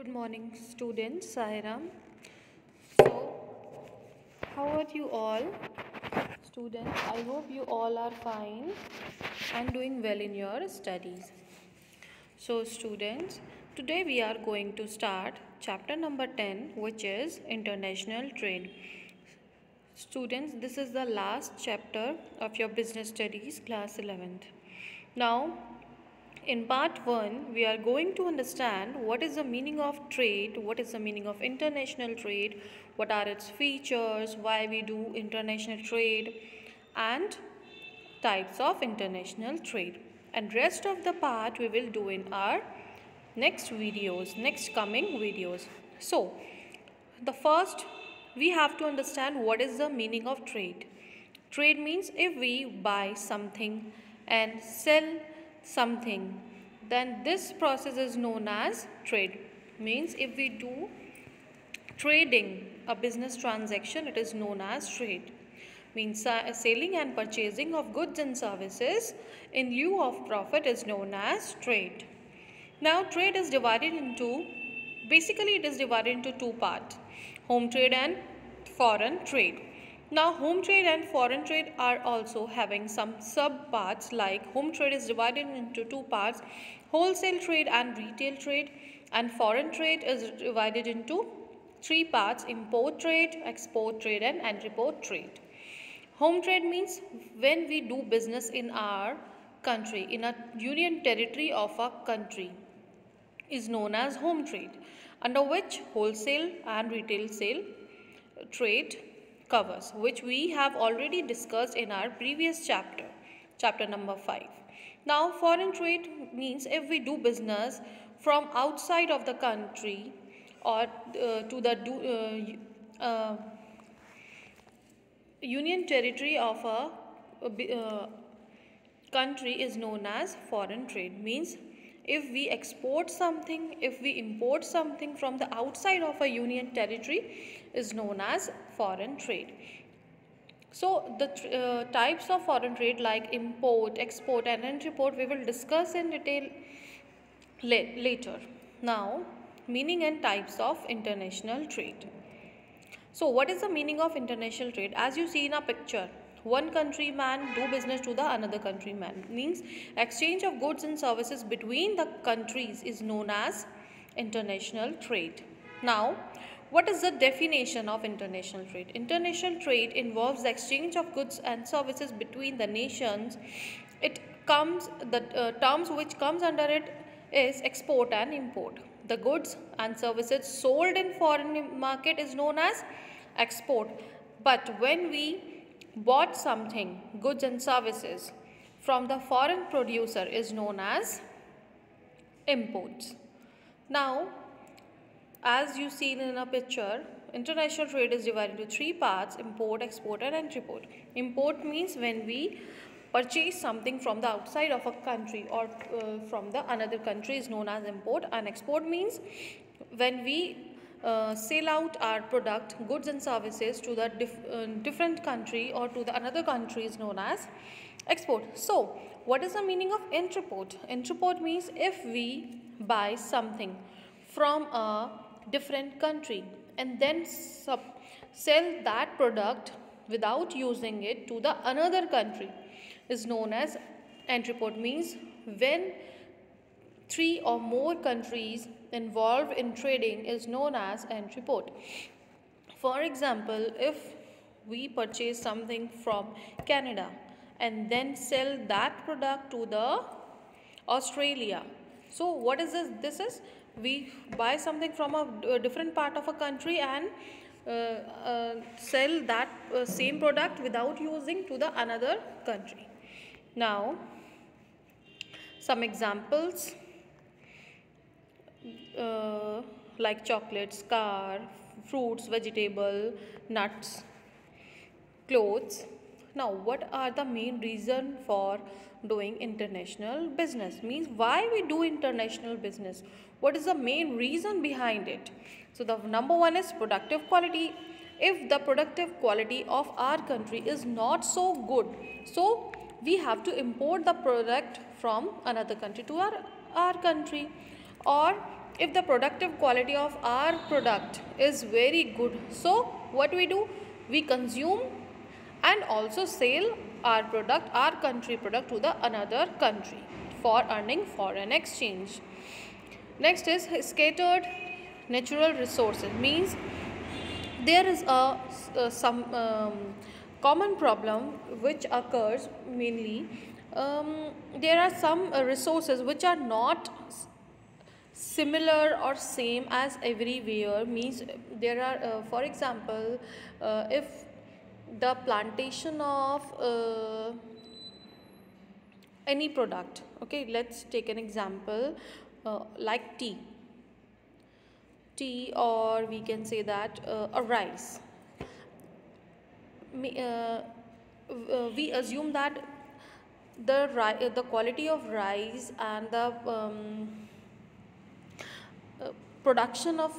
Good morning, students. Sairam. So, how are you all? Students, I hope you all are fine and doing well in your studies. So, students, today we are going to start chapter number 10, which is International Trade. Students, this is the last chapter of your business studies, class 11th. Now, in part 1, we are going to understand what is the meaning of trade, what is the meaning of international trade, what are its features, why we do international trade, and types of international trade. And rest of the part we will do in our next coming videos. So, the first, we have to understand what is the meaning of trade. Trade means if we buy something and sell something, then this process is known as trade. Means if we do trading, a business transaction, it is known as trade. Means selling and purchasing of goods and services in lieu of profit is known as trade. Now trade is divided into, basically it is divided into two parts, home trade and foreign trade. Now home trade and foreign trade are also having some sub parts, like home trade is divided into two parts, wholesale trade and retail trade, and foreign trade is divided into three parts, import trade, export trade and entrepot trade. Home trade means when we do business in our country, in a union territory of a country, is known as home trade, under which wholesale and retail sale trade covers, which we have already discussed in our previous chapter number 5. Now foreign trade means if we do business from outside of the country or to the union territory of a country is known as foreign trade. Means if we export something, if we import something from the outside of a union territory is known as foreign trade. So the types of foreign trade like import, export and entrepot we will discuss in detail later. Now, meaning and types of international trade. So what is the meaning of international trade? As you see in a picture, one countryman do business to the another countryman. Means exchange of goods and services between the countries is known as international trade. Now, what is the definition of international trade? International trade involves the exchange of goods and services between the nations. The terms which comes under it is export and import. The goods and services sold in foreign market is known as export. But when we bought something, goods and services, from the foreign producer is known as imports. Now, as you seen in a picture, international trade is divided into three parts: import, export and entrepot. Import means when we purchase something from the outside of a country or from the another country is known as import, and export means when we sell out our product, goods and services to the different country or to the another country is known as export. So what is the meaning of entrepot? Entrepot means if we buy something from a different country and then sell that product without using it to the another country is known as entrepot. Means when three or more countries involved in trading is known as entrepot. For example, if we purchase something from Canada and then sell that product to the Australia. So what is this? This is we buy something from a different part of a country and sell that same product without using to the another country. Now, some examples like chocolates, car, fruits, vegetable, nuts, clothes. Now, what are the main reason for doing international business? Means why we do international business? What is the main reason behind it? So the number one is productive quality. If the productive quality of our country is not so good, so we have to import the product from another country to our country. Or if the productive quality of our product is very good, so what we do, we consume and also sell our product, our country product, to the another country for earning foreign exchange. Next is scattered natural resources, means there is some common problem which occurs mainly. There are some resources which are not similar or same as everywhere, means there are for example, if the plantation of any product, okay, let's take an example, like tea, or we can say that a rice. We assume that the quality of rice and the production of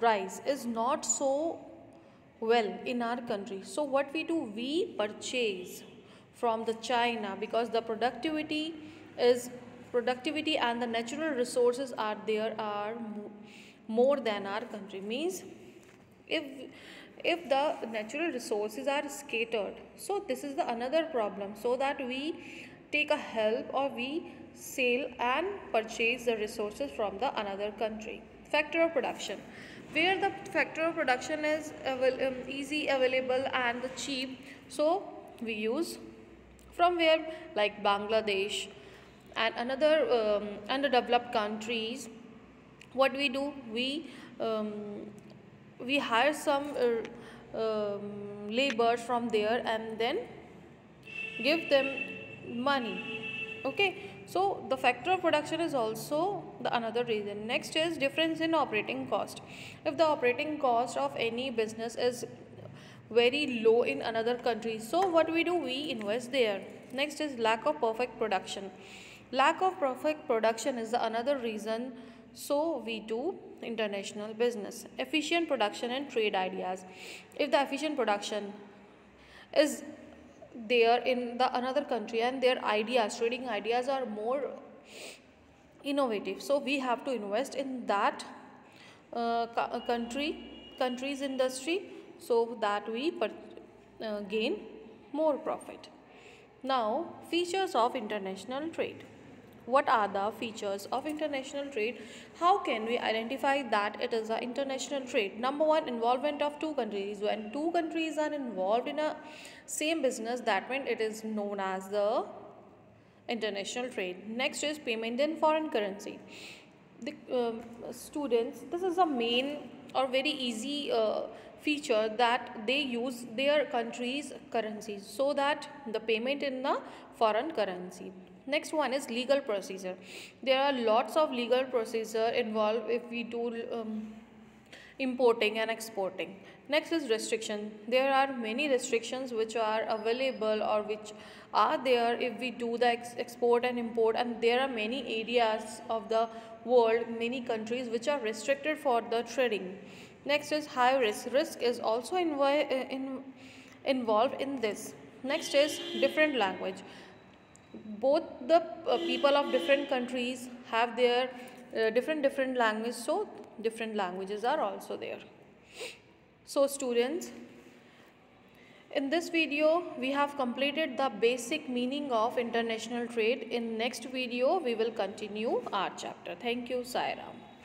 rice is not so well in our country. So what we do, we purchase from the China, because the productivity and the natural resources are there are more than our country. Means if the natural resources are scattered, so this is the another problem, so that we take a help or we sell and purchase the resources from the another country. Factor of production, where the factor of production is easy available and cheap, so we use from where, like Bangladesh and another underdeveloped countries. What we do, we hire some labor from there and then give them money. Okay, so the factor of production is also the another reason. Next is difference in operating cost. If the operating cost of any business is very low in another country, so what we do, we invest there. Next is lack of perfect production. Lack of perfect production is the another reason, so we do international business. Efficient production and trade ideas. If the efficient production is there in the another country and their ideas, trading ideas are more innovative, so we have to invest in that country's industry, so that we gain more profit. Now, features of international trade. What are the features of international trade? How can we identify that it is an international trade? Number one, involvement of two countries. When two countries are involved in a same business, that means it is known as the international trade. Next is payment in foreign currency. The students, this is a main or very easy feature, that they use their country's currencies, so that the payment in the foreign currency. Next one is legal procedure. There are lots of legal procedure involved if we do importing and exporting. Next is restriction. There are many restrictions which are available or which are there if we do the export and import, and there are many areas of the world, many countries which are restricted for the trading. Next is high risk. Risk is also involved in this. Next is different language. Both the people of different countries have their different language, so different languages are also there. So students, in this video we have completed the basic meaning of international trade. In next video we will continue our chapter. Thank you. Sai Ram.